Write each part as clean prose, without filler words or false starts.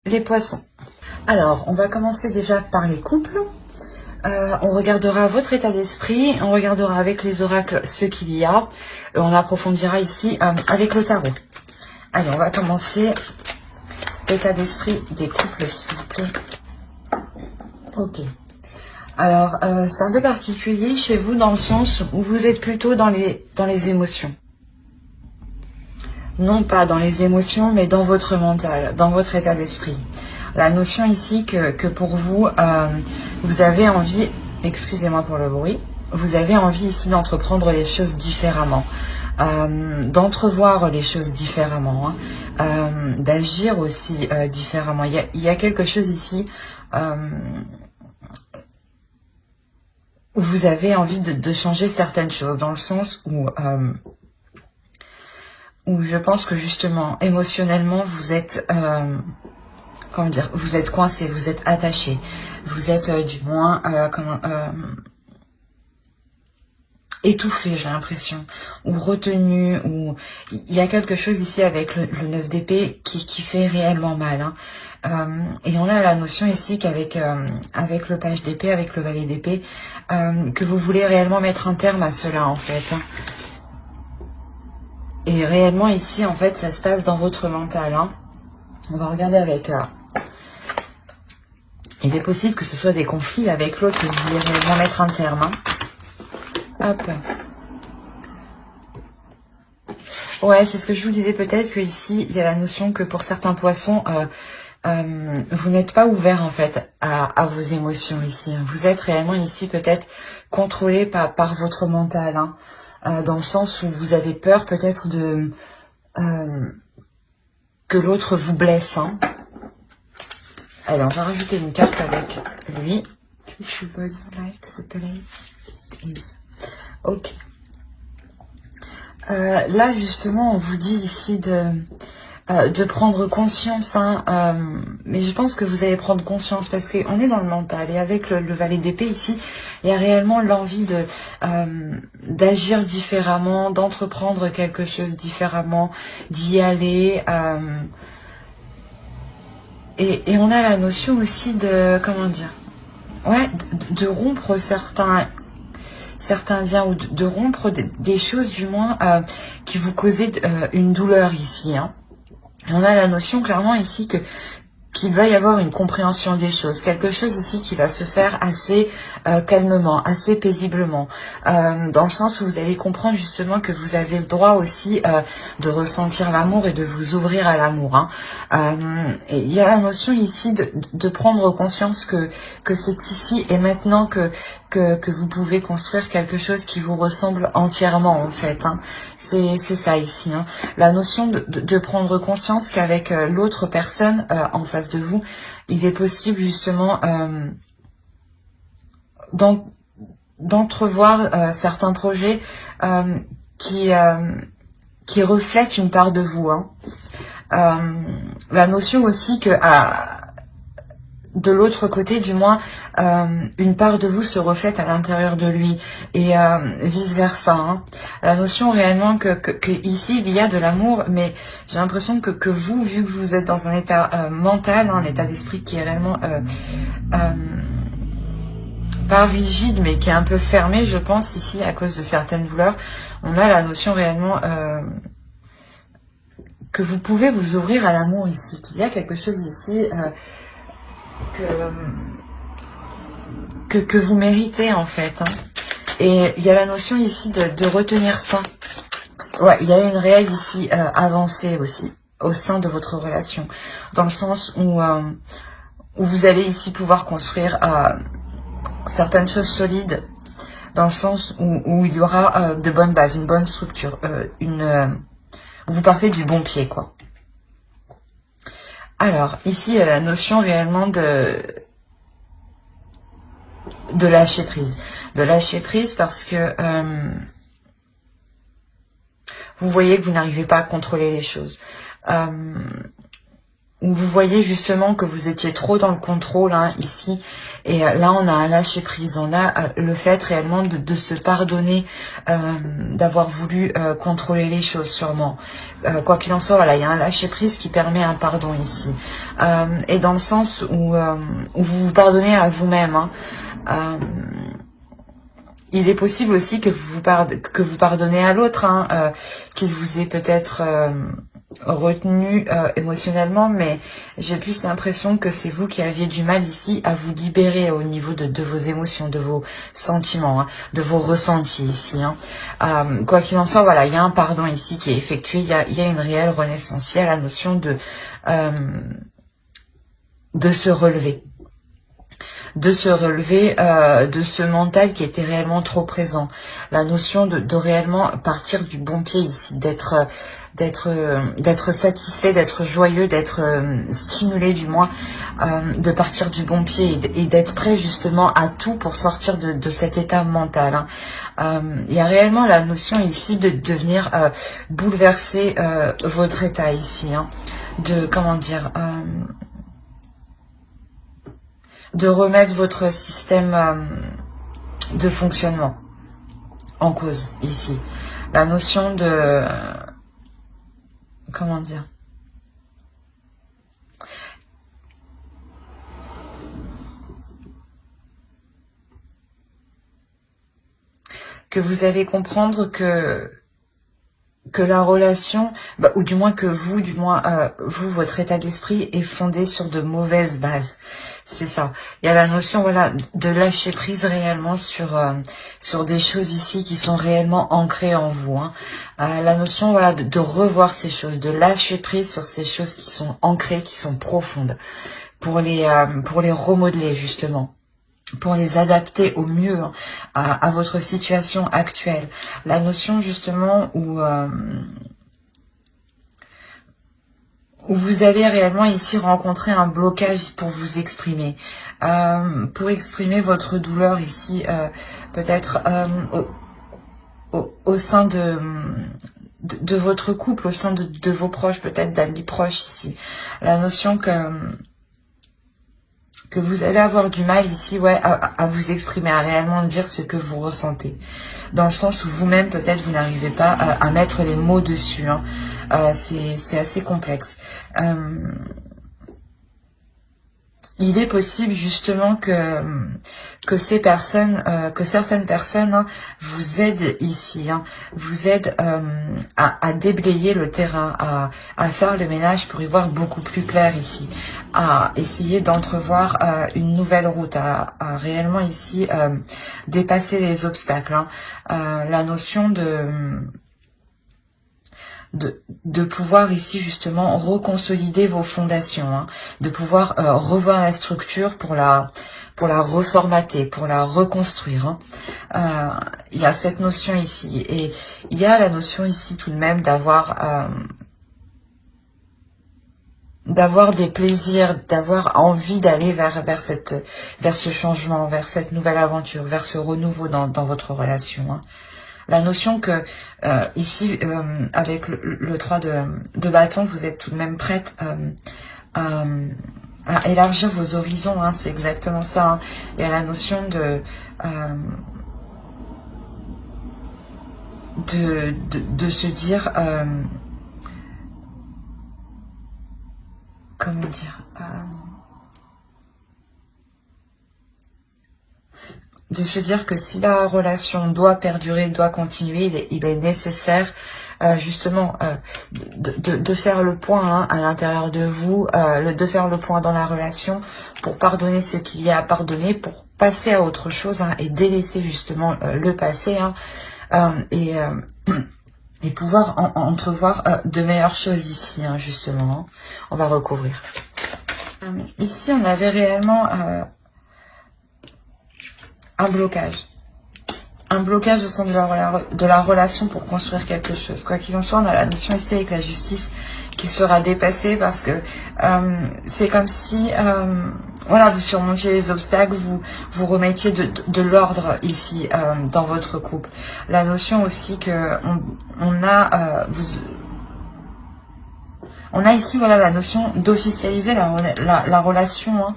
Les poissons. Alors, on va commencer déjà par les couples. On regardera votre état d'esprit, on regardera avec les oracles ce qu'il y a. On approfondira ici avec le tarot. Allez, on va commencer. L'état d'esprit des couples, s'il vous plaît. Ok. Alors, c'est un peu particulier chez vous dans le sens où vous êtes plutôt dans les émotions. Non pas dans les émotions, mais dans votre mental, dans votre état d'esprit. La notion ici que pour vous, vous avez envie, excusez-moi pour le bruit, vous avez envie ici d'entreprendre les choses différemment, d'entrevoir les choses différemment, hein, d'agir aussi différemment. Il y a quelque chose ici où vous avez envie de changer certaines choses, dans le sens où je pense que justement, émotionnellement, vous êtes... comment dire, vous êtes coincé, vous êtes attaché, vous êtes du moins étouffé, j'ai l'impression, ou retenu, ou il y a quelque chose ici avec le 9 d'épée qui fait réellement mal, hein. Et on a la notion ici qu'avec avec le page d'épée, avec le valet d'épée, que vous voulez réellement mettre un terme à cela en fait, hein. Et réellement ici en fait ça se passe dans votre mental, hein. On va regarder avec... il est possible que ce soit des conflits avec l'autre que vous voulez réellement mettre un terme, hein. Hop. Ouais, c'est ce que je vous disais, peut-être que ici il y a la notion que pour certains poissons, vous n'êtes pas ouvert en fait à vos émotions ici. Vous êtes réellement ici peut-être contrôlé par votre mental, hein, dans le sens où vous avez peur peut-être de que l'autre vous blesse, hein. Allez, on va rajouter une carte avec lui. Ok. Là, justement, on vous dit ici de prendre conscience, hein, mais je pense que vous allez prendre conscience parce qu'on est dans le mental et avec le valet d'épée ici, il y a réellement l'envie d'agir différemment, d'entreprendre quelque chose différemment, d'y aller. Et on a la notion aussi de, comment dire, ouais, de rompre certains liens ou de rompre des choses du moins qui vous causaient une douleur ici, hein. Et on a la notion clairement ici qu'il va y avoir une compréhension des choses, quelque chose ici qui va se faire assez calmement, assez paisiblement, dans le sens où vous allez comprendre justement que vous avez le droit aussi de ressentir l'amour et de vous ouvrir à l'amour, hein. Et il y a la notion ici de prendre conscience que c'est ici et maintenant que vous pouvez construire quelque chose qui vous ressemble entièrement en fait, hein. C'est ça ici, hein. La notion de prendre conscience qu'avec l'autre personne en face de vous, il est possible justement d'entrevoir certains projets qui reflètent une part de vous, hein. La notion aussi que de l'autre côté, du moins, une part de vous se reflète à l'intérieur de lui et vice versa, hein. La notion réellement que ici il y a de l'amour, mais j'ai l'impression que vous, vu que vous êtes dans un état mental, hein, un état d'esprit qui est réellement pas rigide, mais qui est un peu fermé, je pense ici à cause de certaines douleurs, on a la notion réellement que vous pouvez vous ouvrir à l'amour ici, qu'il y a quelque chose ici que vous méritez en fait, hein. Et il y a la notion ici de retenir ça. Ouais, il y a une réelle ici avancée aussi au sein de votre relation, dans le sens où vous allez ici pouvoir construire certaines choses solides, dans le sens où il y aura de bonnes bases, une bonne structure, vous partez du bon pied, quoi. Alors, ici, il y a la notion réellement de lâcher prise. De lâcher prise parce que vous voyez que vous n'arrivez pas à contrôler les choses. où vous voyez justement que vous étiez trop dans le contrôle hein, ici. Et là, on a un lâcher prise. On a le fait réellement de se pardonner, d'avoir voulu contrôler les choses sûrement. Quoi qu'il en soit, voilà, il y a un lâcher prise qui permet un pardon ici. Et dans le sens où vous vous pardonnez à vous-même. Hein. Il est possible aussi que vous pardonnez à l'autre, hein, qu'il vous ait peut-être retenu émotionnellement, mais j'ai plus l'impression que c'est vous qui aviez du mal ici à vous libérer au niveau de vos émotions, de vos sentiments, hein, de vos ressentis ici. Hein. Quoi qu'il en soit, voilà, il y a un pardon ici qui est effectué, il y a une réelle renaissance, il y a la notion de se relever. De ce mental qui était réellement trop présent. La notion de réellement partir du bon pied ici, d'être satisfait, d'être joyeux, d'être stimulé du moins, de partir du bon pied et d'être prêt justement à tout pour sortir de cet état mental. Hein. Il y a réellement la notion ici de venir bouleverser votre état ici, hein, de comment dire... de remettre votre système de fonctionnement en cause ici. La notion de... comment dire ? Que vous allez comprendre que la relation, ou du moins que vous, votre état d'esprit est fondé sur de mauvaises bases. C'est ça. Il y a la notion, voilà, de lâcher prise réellement sur des choses ici qui sont réellement ancrées en vous. Hein. La notion, voilà, de revoir ces choses, de lâcher prise sur ces choses qui sont ancrées, qui sont profondes, pour les remodeler justement, pour les adapter au mieux hein, à votre situation actuelle. La notion justement où vous allez réellement ici rencontrer un blocage pour vous exprimer, pour exprimer votre douleur ici, peut-être au sein de votre couple, au sein de vos proches, peut-être d'amis proches ici. La notion que vous allez avoir du mal ici, ouais, à vous exprimer, à réellement dire ce que vous ressentez. Dans le sens où vous-même, peut-être, vous n'arrivez pas à mettre les mots dessus. Hein. C'est assez complexe. Il est possible justement que certaines personnes hein, vous aident ici, hein, vous aident à déblayer le terrain, à faire le ménage pour y voir beaucoup plus clair ici, à essayer d'entrevoir une nouvelle route, à réellement ici dépasser les obstacles. Hein. La notion de pouvoir ici justement reconsolider vos fondations, hein, de pouvoir revoir la structure pour la reformater, pour la reconstruire. Hein. Il y a cette notion ici et il y a la notion ici tout de même d'avoir des plaisirs, d'avoir envie d'aller vers ce changement, vers cette nouvelle aventure, vers ce renouveau dans votre relation. Hein. La notion que ici, avec le 3 de bâton, vous êtes tout de même prête à élargir vos horizons, hein, c'est exactement ça. Hein. Il y a la notion de se dire, comment dire, de se dire que si la relation doit perdurer, doit continuer, il est nécessaire justement de faire le point hein, à l'intérieur de vous, de faire le point dans la relation pour pardonner ce qu'il y a à pardonner, pour passer à autre chose hein, et délaisser justement le passé hein, et pouvoir entrevoir de meilleures choses ici hein, justement. Hein. On va recouvrir. Ici on avait réellement... un blocage au sein de la relation pour construire quelque chose. Quoi qu'il en soit, on a la notion ici avec la justice qui sera dépassée parce que c'est comme si voilà, vous surmontiez les obstacles, vous remettiez de l'ordre ici dans votre couple. La notion aussi que On a ici, voilà, la notion d'officialiser la relation.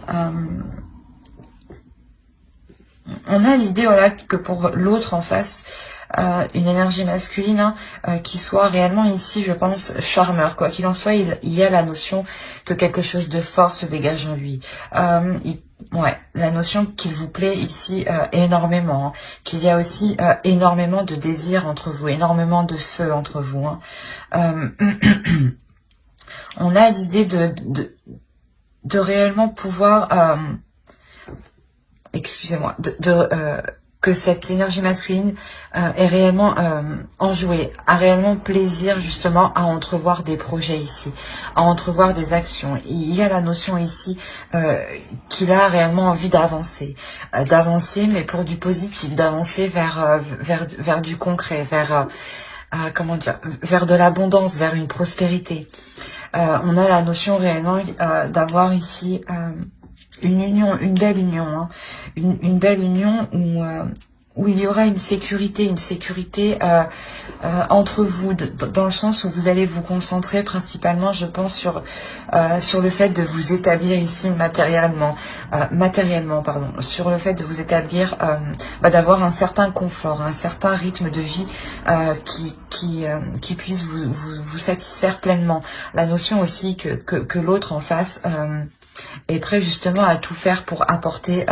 Hein. On a l'idée, voilà, que pour l'autre en face, une énergie masculine qui soit réellement ici, je pense, charmeur. Quoi qu'il en soit, il y a la notion que quelque chose de fort se dégage en lui. Ouais, la notion qu'il vous plaît ici énormément, hein, qu'il y a aussi énormément de désir entre vous, énormément de feu entre vous. Hein. On a l'idée de réellement pouvoir, excusez-moi, que cette énergie masculine est réellement enjouée, a réellement plaisir justement à entrevoir des projets ici, à entrevoir des actions. Il y a la notion ici qu'il a réellement envie d'avancer, mais pour du positif, d'avancer vers du concret, vers comment dire, vers de l'abondance, vers une prospérité. On a la notion réellement d'avoir ici une union, une belle union, hein, une belle union où il y aura une sécurité entre vous, dans le sens où vous allez vous concentrer principalement, je pense, sur le fait de vous établir ici matériellement, sur le fait de vous établir, d'avoir un certain confort, un certain rythme de vie qui puisse vous satisfaire pleinement. La notion aussi que l'autre en face est prêt justement à tout faire pour apporter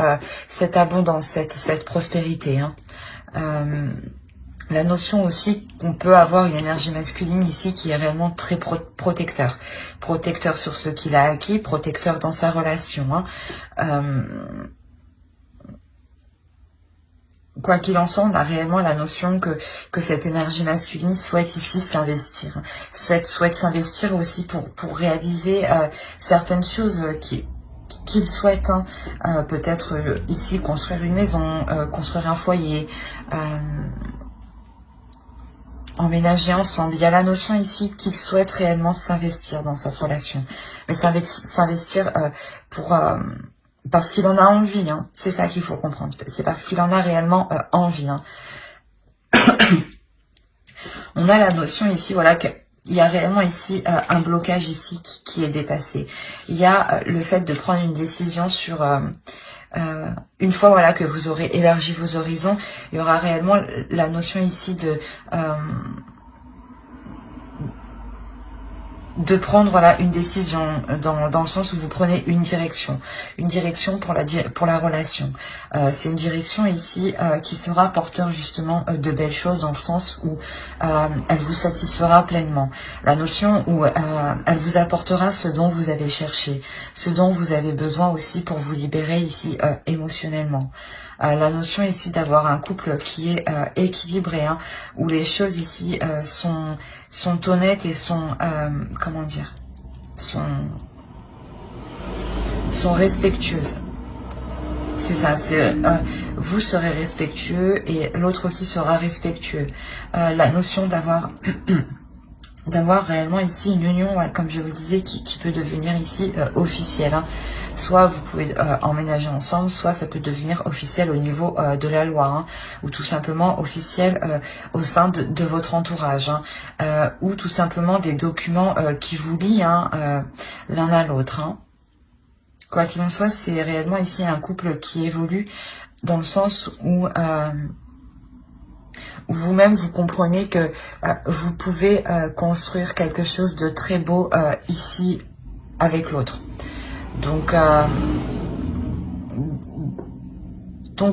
cette abondance, cette prospérité. Hein. La notion aussi qu'on peut avoir une énergie masculine ici qui est réellement très protecteur. Protecteur sur ce qu'il a acquis, protecteur dans sa relation. Hein. Quoi qu'il en soit, on a réellement la notion que cette énergie masculine souhaite ici s'investir. Souhaite s'investir aussi pour réaliser certaines choses qu'il souhaite. Hein. Peut-être ici construire une maison, construire un foyer, emménager ensemble. Il y a la notion ici qu'il souhaite réellement s'investir dans cette relation. Mais s'investir parce qu'il en a envie, hein. C'est ça qu'il faut comprendre. C'est parce qu'il en a réellement envie. Hein. On a la notion ici, voilà, qu'il y a réellement ici un blocage ici qui est dépassé. Il y a le fait de prendre une décision sur... une fois voilà que vous aurez élargi vos horizons, il y aura réellement la notion ici de prendre voilà une décision dans le sens où vous prenez une direction pour la relation. C'est une direction ici qui sera porteur justement de belles choses dans le sens où elle vous satisfera pleinement. La notion où elle vous apportera ce dont vous avez cherché, ce dont vous avez besoin aussi pour vous libérer ici émotionnellement. La notion ici d'avoir un couple qui est équilibré, hein, où les choses ici sont honnêtes et sont, comment dire, sont respectueuses. C'est ça, vous serez respectueux et l'autre aussi sera respectueux. La notion d'avoir réellement ici une union, comme je vous disais, qui peut devenir ici officielle. Hein. Soit vous pouvez emménager ensemble, soit ça peut devenir officiel au niveau de la loi, hein, ou tout simplement officiel au sein de votre entourage, hein, ou tout simplement des documents qui vous lient hein, l'un à l'autre. Hein. Quoi qu'il en soit, c'est réellement ici un couple qui évolue dans le sens où vous-même vous comprenez que vous pouvez construire quelque chose de très beau ici avec l'autre. Donc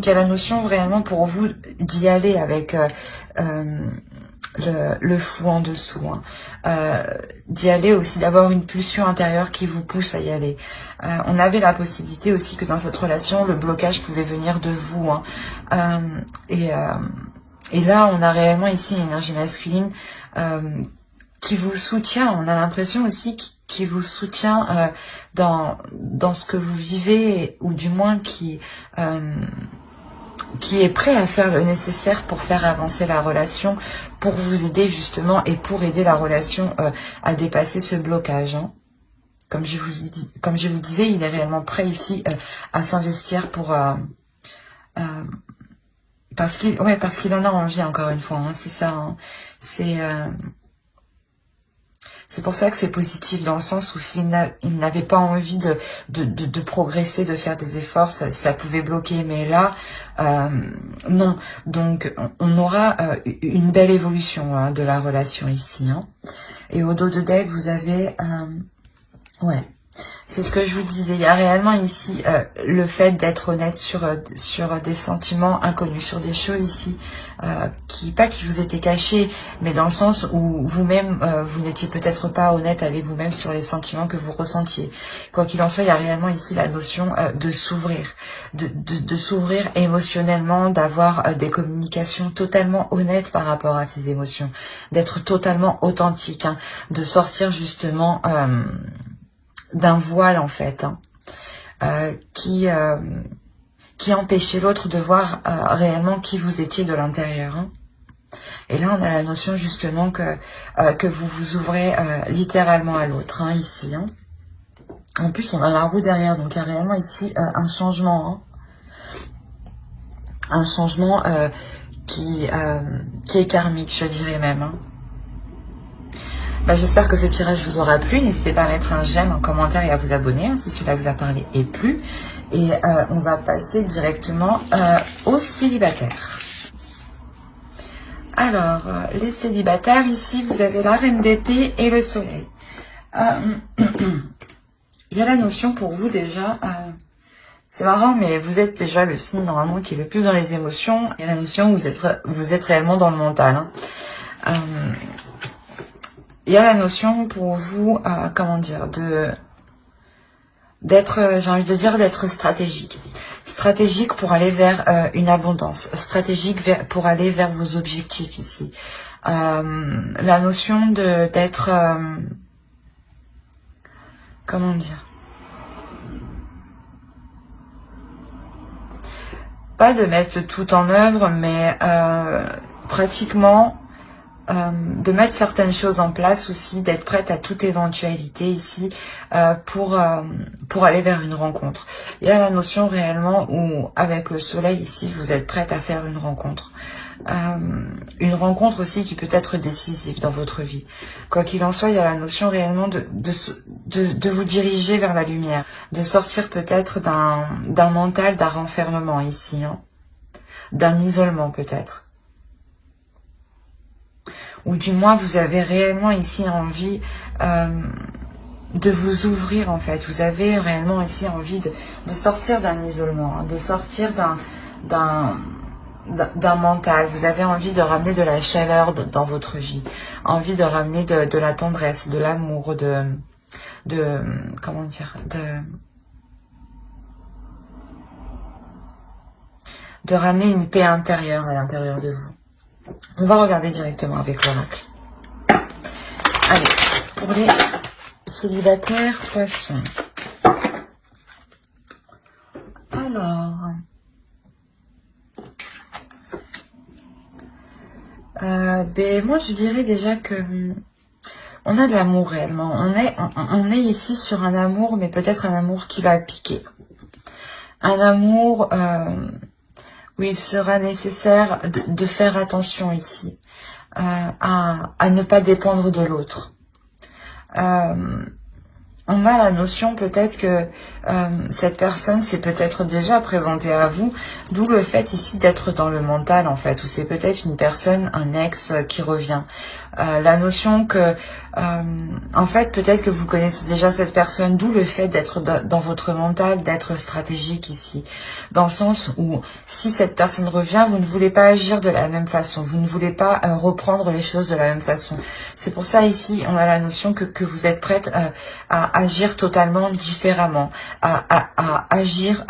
il y a la notion réellement pour vous d'y aller avec le fou en dessous, hein. D'y aller aussi, d'avoir une pulsion intérieure qui vous pousse à y aller. On avait la possibilité aussi que dans cette relation, le blocage pouvait venir de vous, hein. Et là, on a réellement ici une énergie masculine qui vous soutient. On a l'impression aussi qui vous soutient dans ce que vous vivez, ou du moins qui est prêt à faire le nécessaire pour faire avancer la relation, pour vous aider justement et pour aider la relation à dépasser ce blocage. Hein. Comme je vous disais, il est réellement prêt ici à s'investir pour... parce qu'il en a envie, encore une fois, hein, c'est ça. Hein. C'est pour ça que c'est positif, dans le sens où s'il n'avait pas envie de progresser, de faire des efforts, ça pouvait bloquer. Mais là, non. Donc, on aura une belle évolution hein, de la relation ici. Hein. Et au dos de deck, vous avez... ouais. C'est ce que je vous disais, il y a réellement ici le fait d'être honnête sur des sentiments inconnus, sur des choses ici qui vous étaient cachées, mais dans le sens où vous-même, vous n'étiez peut-être pas honnête avec vous-même sur les sentiments que vous ressentiez. Quoi qu'il en soit, il y a réellement ici la notion de s'ouvrir, de s'ouvrir émotionnellement, d'avoir des communications totalement honnêtes par rapport à ces émotions, d'être totalement authentique, hein, de sortir justement... d'un voile en fait, hein, qui empêchait l'autre de voir réellement qui vous étiez de l'intérieur. Hein. Et là, on a la notion justement que vous vous ouvrez littéralement à l'autre, hein, ici. Hein. En plus, on a la roue derrière, donc il y a réellement ici un changement. Hein. Un changement qui est karmique, je dirais même. Hein. J'espère que ce tirage vous aura plu. N'hésitez pas à mettre un j'aime, un commentaire et à vous abonner hein, si cela vous a parlé et plu. Et on va passer directement aux célibataires. Alors, les célibataires, ici, vous avez la reine d'épée et le soleil. Il y a la notion pour vous déjà... c'est marrant, mais vous êtes déjà le signe normalement qui est le plus dans les émotions. Il y a la notion où vous êtes réellement dans le mental. Hein. Il y a la notion pour vous, comment dire, d'être, j'ai envie de dire, d'être stratégique. Stratégique pour aller vers une abondance. Stratégique pour aller vers vos objectifs ici. La notion d'être, comment dire, pas de mettre tout en œuvre, mais pratiquement... de mettre certaines choses en place aussi, d'être prête à toute éventualité ici pour aller vers une rencontre. Il y a la notion réellement où avec le soleil ici, vous êtes prête à faire une rencontre. Une rencontre aussi qui peut être décisive dans votre vie. Quoi qu'il en soit, il y a la notion réellement de vous diriger vers la lumière, de sortir peut-être d'un mental, d'un renfermement ici, hein, d'un isolement peut-être. Ou du moins vous avez réellement ici envie de vous ouvrir en fait. Vous avez réellement ici envie de sortir d'un isolement, hein, de sortir d'un mental. Vous avez envie de ramener de la chaleur dans votre vie, envie de ramener de la tendresse, de l'amour, comment dire, de ramener une paix intérieure à l'intérieur de vous. On va regarder directement avec l'oracle. Allez, pour les célibataires poissons. Alors, moi je dirais déjà que on a de l'amour réellement. On est ici sur un amour, mais peut-être un amour qui va piquer. Un amour... où il sera nécessaire de faire attention ici, à ne pas dépendre de l'autre. On a la notion peut-être que cette personne s'est peut-être déjà présentée à vous, d'où le fait ici d'être dans le mental en fait, où c'est peut-être une personne, un ex qui revient. La notion que, en fait, peut-être que vous connaissez déjà cette personne, d'où le fait d'être dans votre mental, d'être stratégique ici. Dans le sens où, si cette personne revient, vous ne voulez pas agir de la même façon, vous ne voulez pas reprendre les choses de la même façon. C'est pour ça ici, on a la notion que vous êtes prête à agir totalement différemment, à agir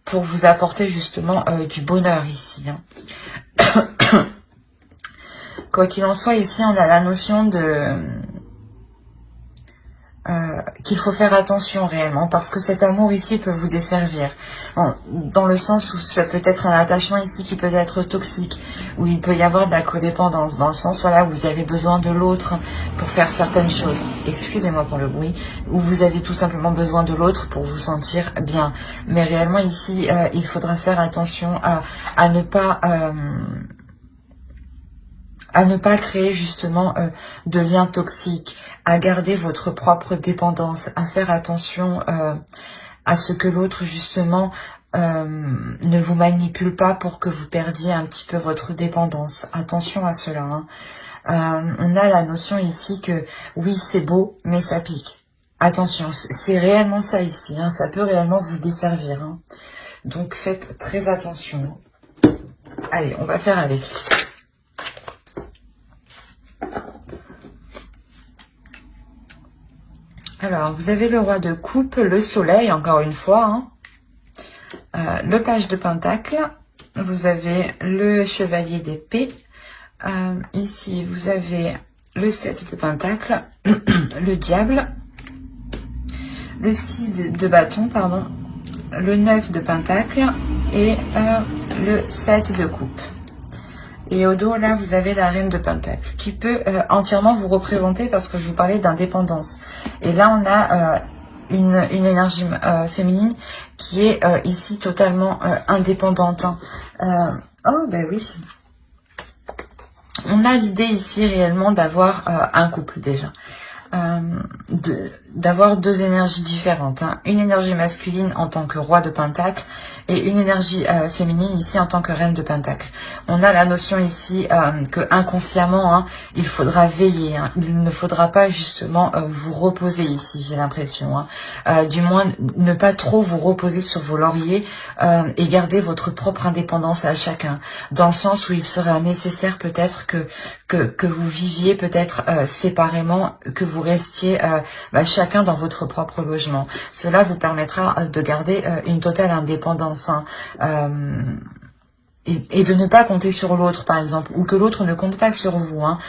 pour vous apporter justement du bonheur ici. Hein. Quoi qu'il en soit, ici, on a la notion qu'il faut faire attention réellement, parce que cet amour ici peut vous desservir. Bon, dans le sens où ça peut être un attachement ici qui peut être toxique, où il peut y avoir de la codépendance, dans le sens voilà, où vous avez besoin de l'autre pour faire certaines choses. Excusez-moi pour le bruit, où vous avez tout simplement besoin de l'autre pour vous sentir bien. Mais réellement ici, il faudra faire attention à ne pas... à ne pas créer justement de liens toxiques, à garder votre propre dépendance, à faire attention à ce que l'autre justement ne vous manipule pas pour que vous perdiez un petit peu votre dépendance. Attention à cela, hein. On a la notion ici que oui, c'est beau, mais ça pique. Attention, c'est réellement ça ici, hein, ça peut réellement vous desservir, hein. Donc faites très attention. Allez, on va faire avec. Alors, vous avez le roi de coupe, le soleil, encore une fois, hein. Le page de pentacle, vous avez le chevalier d'épée. Ici, vous avez le 7 de pentacle, le diable, le 6 de bâton, pardon, le 9 de pentacle et le 7 de coupe. Et au dos, là, vous avez la reine de pentacle qui peut entièrement vous représenter parce que je vous parlais d'indépendance. Et là, on a une énergie féminine qui est ici totalement indépendante, hein. Oh, ben oui. On a l'idée ici réellement d'avoir un couple déjà. D'avoir deux énergies différentes, hein. Une énergie masculine en tant que roi de pentacle et une énergie féminine ici en tant que reine de pentacle. On a la notion ici que inconsciemment, hein, il faudra veiller, hein. Il ne faudra pas justement vous reposer ici, j'ai l'impression, hein. Du moins ne pas trop vous reposer sur vos lauriers et garder votre propre indépendance à chacun, dans le sens où il sera nécessaire peut-être que vous viviez peut-être séparément, que vous restiez chacun dans votre propre logement. Cela vous permettra de garder une totale indépendance, hein, et de ne pas compter sur l'autre, par exemple, ou que l'autre ne compte pas sur vous, hein.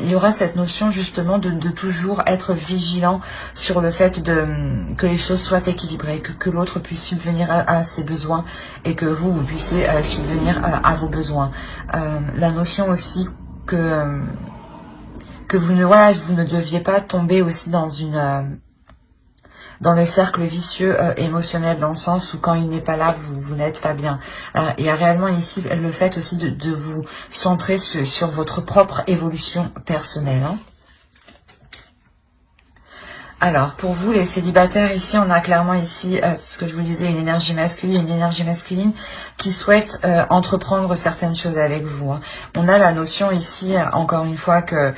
Il y aura cette notion justement de toujours être vigilant sur le fait que les choses soient équilibrées, que l'autre puisse subvenir à ses besoins et que vous puissiez subvenir à vos besoins. La notion aussi que vous ne deviez pas tomber aussi dans le cercle vicieux émotionnel, dans le sens où quand il n'est pas là, vous n'êtes pas bien. Il y a réellement ici le fait aussi de vous centrer sur votre propre évolution personnelle, hein. Alors, pour vous, les célibataires, ici, on a clairement ici, c'est ce que je vous disais, une énergie masculine qui souhaite entreprendre certaines choses avec vous, hein. On a la notion ici, encore une fois, que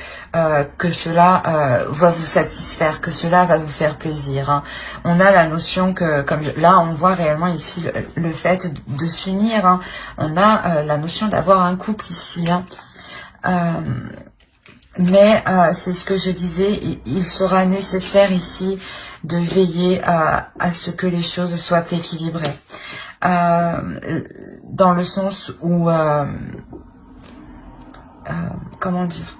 cela va vous satisfaire, que cela va vous faire plaisir, hein. On a la notion que, comme là, on voit réellement ici le fait de s'unir, hein. On a la notion d'avoir un couple ici, hein. Mais c'est ce que je disais, il sera nécessaire ici de veiller à ce que les choses soient équilibrées. Dans le sens où, comment dire,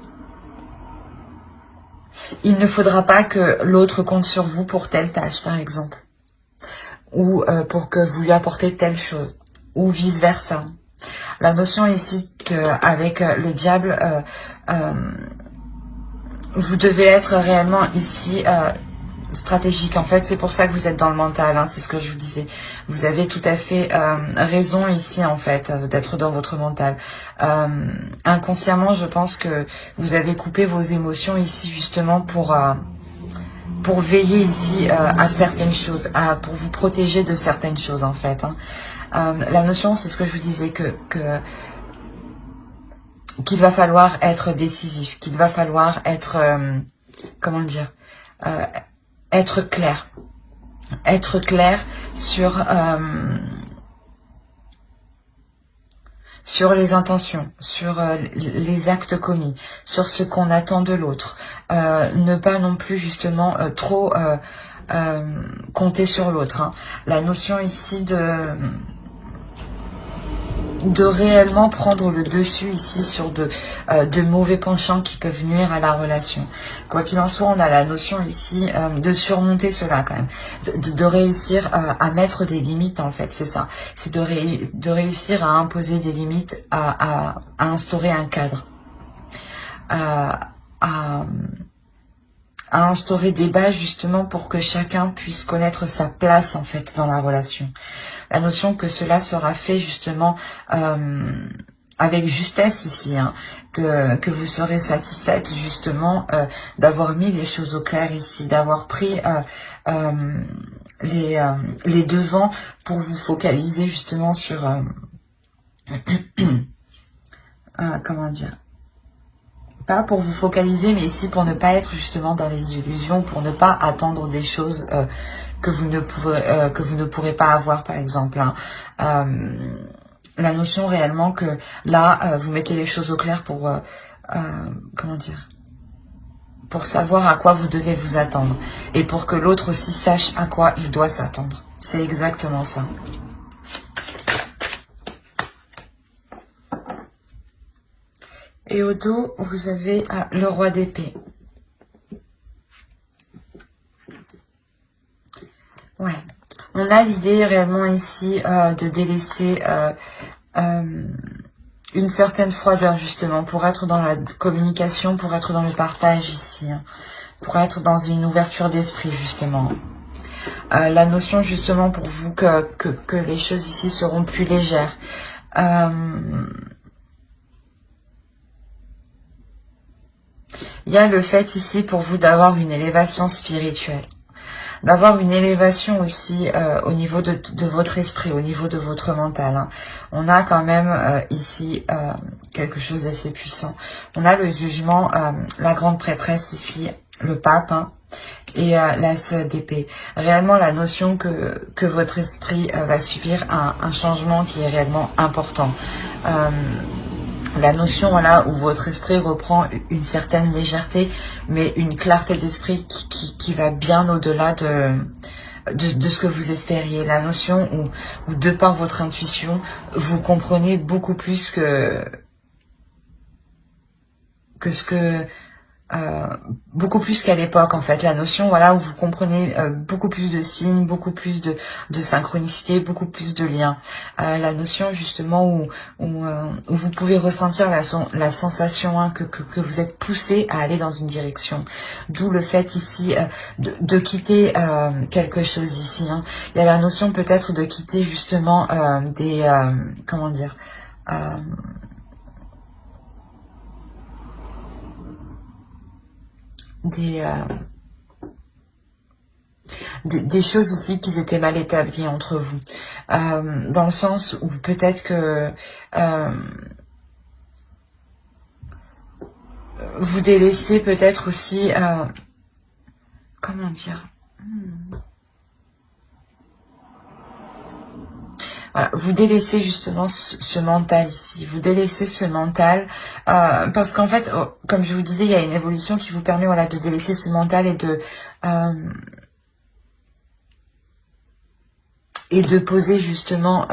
il ne faudra pas que l'autre compte sur vous pour telle tâche, par exemple, ou pour que vous lui apportez telle chose, ou vice-versa. La notion ici qu'avec le diable, vous devez être réellement ici stratégique. En fait, c'est pour ça que vous êtes dans le mental, hein, c'est ce que je vous disais. Vous avez tout à fait raison ici, en fait, d'être dans votre mental. Inconsciemment, je pense que vous avez coupé vos émotions ici, justement, pour veiller ici à certaines choses, pour vous protéger de certaines choses, en fait, hein. La notion, c'est ce que je vous disais, qu'il va falloir être décisif, qu'il va falloir être, comment dire, être clair sur les intentions, sur les actes commis, sur ce qu'on attend de l'autre, ne pas non plus justement trop compter sur l'autre, hein. La notion ici de réellement prendre le dessus ici sur de mauvais penchants qui peuvent nuire à la relation. Quoi qu'il en soit, on a la notion ici de surmonter cela quand même, de réussir à mettre des limites, en fait, c'est ça. C'est de réussir à imposer des limites, à instaurer un cadre, à instaurer des bases justement pour que chacun puisse connaître sa place, en fait, dans la relation. La notion que cela sera fait justement avec justesse ici, hein, que vous serez satisfaite justement d'avoir mis les choses au clair ici, d'avoir pris les devants pour vous focaliser justement sur comment dire, pas pour vous focaliser, mais ici pour ne pas être justement dans les illusions, pour ne pas attendre des choses que vous ne pourrez pas avoir, par exemple. Hein. La notion réellement que là, vous mettez les choses au clair pour, comment dire, pour savoir à quoi vous devez vous attendre. Et pour que l'autre aussi sache à quoi il doit s'attendre. C'est exactement ça. Et au dos, vous avez le roi d'épée. Ouais. On a l'idée réellement ici de délaisser une certaine froideur justement pour être dans la communication, pour être dans le partage ici, hein, pour être dans une ouverture d'esprit justement. La notion justement pour vous que les choses ici seront plus légères. Il y a le fait ici pour vous d'avoir une élévation spirituelle. D'avoir une élévation aussi au niveau de votre esprit, au niveau de votre mental. Hein. On a quand même ici quelque chose d'assez puissant. On a le jugement, la grande prêtresse ici, le pape, hein, et l'as d'épée. Réellement la notion que votre esprit va subir un changement qui est réellement important. La notion voilà, où votre esprit reprend une certaine légèreté, mais une clarté d'esprit qui va bien au-delà de ce que vous espériez. La notion où de par votre intuition, vous comprenez beaucoup plus que ce que... beaucoup plus qu'à l'époque en fait, la notion voilà où vous comprenez beaucoup plus de signes, beaucoup plus de synchronicité, beaucoup plus de liens, la notion justement où vous pouvez ressentir la sensation hein, que vous êtes poussé à aller dans une direction, d'où le fait ici de quitter quelque chose ici, hein. Il y a la notion peut-être de quitter justement des comment dire des choses ici qui étaient mal établies entre vous, dans le sens où peut-être que vous délaissez peut-être aussi, comment dire, voilà, vous délaissez justement ce mental ici, vous délaissez ce mental, parce qu'en fait, comme je vous disais, il y a une évolution qui vous permet voilà, de délaisser ce mental et de poser justement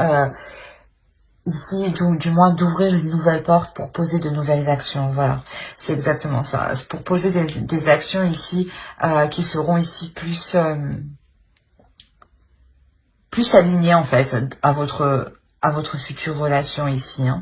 ici, du moins d'ouvrir une nouvelle porte pour poser de nouvelles actions. Voilà, c'est exactement ça. C'est pour poser des actions ici qui seront ici plus alignées en fait à votre future relation ici. Hein.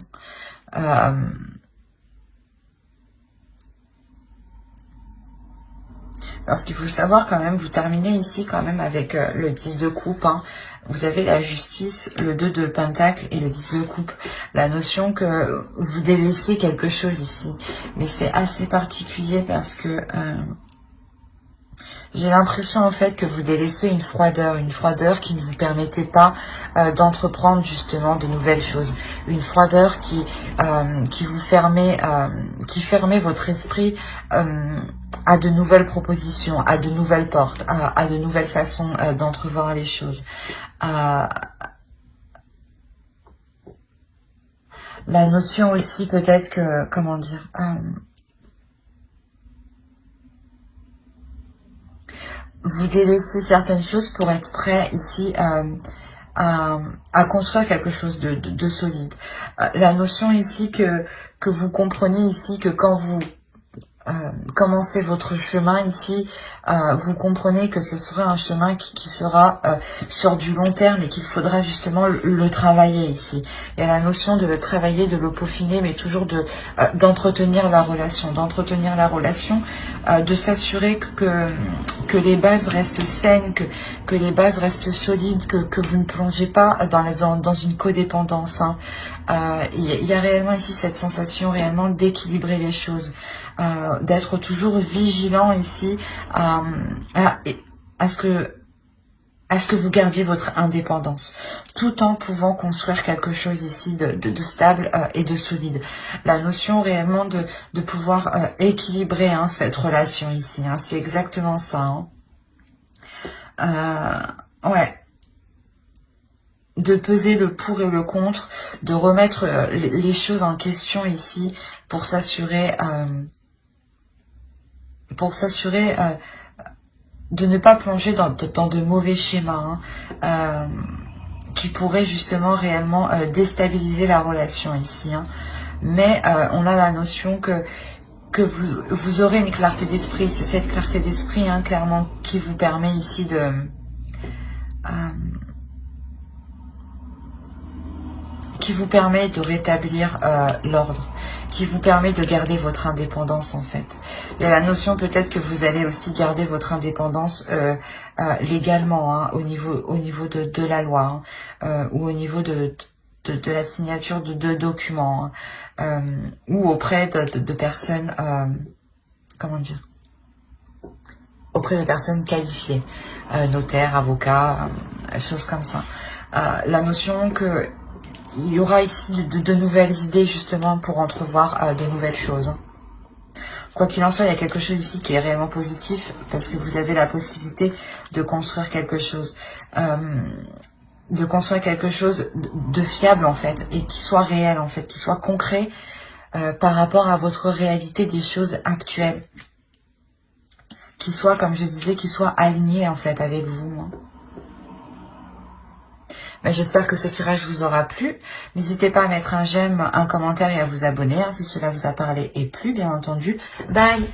Parce qu'il faut savoir quand même, vous terminez ici quand même avec le 10 de coupe. Hein. Vous avez la justice, le 2 de pentacle et le 10 de coupe. La notion que vous délaissez quelque chose ici. Mais c'est assez particulier parce que j'ai l'impression en fait que vous délaissez une froideur qui ne vous permettait pas d'entreprendre justement de nouvelles choses. Une froideur qui vous fermait, qui fermait votre esprit à de nouvelles propositions, à de nouvelles portes, à de nouvelles façons d'entrevoir les choses. La notion aussi peut-être que, comment dire, vous délaissez certaines choses pour être prêt ici à construire quelque chose de solide. La notion ici que vous comprenez ici que quand vous commencez votre chemin ici, vous comprenez que ce sera un chemin qui sera sur du long terme et qu'il faudra justement le travailler ici. Il y a la notion de le travailler, de le peaufiner, mais toujours d'entretenir la relation, de s'assurer que les bases restent saines, que les bases restent solides, que vous ne plongez pas dans une codépendance. Hein. Il y a réellement ici cette sensation réellement d'équilibrer les choses, d'être toujours vigilant ici à ce que vous gardiez votre indépendance, tout en pouvant construire quelque chose ici de stable et de solide. La notion réellement de pouvoir équilibrer cette relation ici, hein, c'est exactement ça. Hein. Ouais. De peser le pour et le contre, de remettre les choses en question ici pour s'assurer de ne pas plonger dans de mauvais schémas qui pourraient justement réellement déstabiliser la relation ici. Hein. Mais on a la notion que vous aurez une clarté d'esprit. C'est cette clarté d'esprit clairement qui vous permet ici de rétablir l'ordre, qui vous permet de garder votre indépendance en fait. Il y a la notion peut-être que vous allez aussi garder votre indépendance légalement, hein, au niveau de la loi, hein, ou au niveau de la signature de documents, hein, ou auprès de personnes, comment dire, auprès de personnes qualifiées, notaires, avocats, choses comme ça. La notion que il y aura ici de nouvelles idées justement pour entrevoir de nouvelles choses. Quoi qu'il en soit, il y a quelque chose ici qui est réellement positif parce que vous avez la possibilité de construire quelque chose. De fiable en fait et qui soit réel en fait, qui soit concret par rapport à votre réalité des choses actuelles. Qui soit, comme je disais, qui soit aligné en fait avec vous. Hein. J'espère que ce tirage vous aura plu. N'hésitez pas à mettre un j'aime, un commentaire et à vous abonner si cela vous a parlé et plu, bien entendu. Bye!